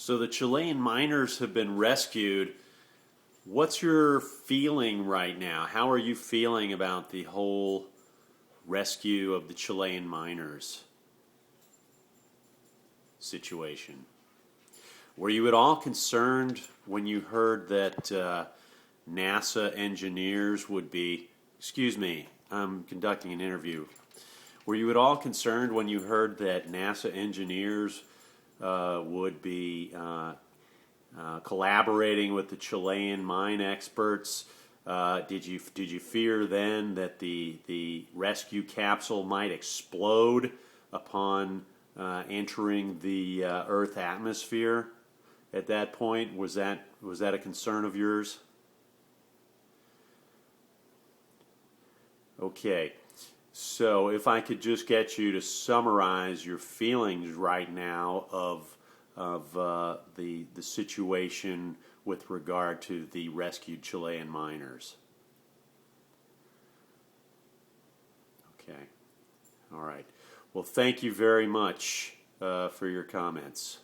So the Chilean miners have been rescued. What's your feeling right now? How are you feeling about the whole rescue of the Chilean miners situation? Were you at all concerned when you heard that NASA engineers would be, excuse me, I'm conducting an interview. Were you at all concerned when you heard that NASA engineers would be collaborating with the Chilean mine experts? Did you fear then that the rescue capsule might explode upon entering the Earth atmosphere? At that point, was that a concern of yours? Okay. So if I could just get you to summarize your feelings right now of the situation with regard to the rescued Chilean miners. Okay. All right. Well, thank you very much for your comments.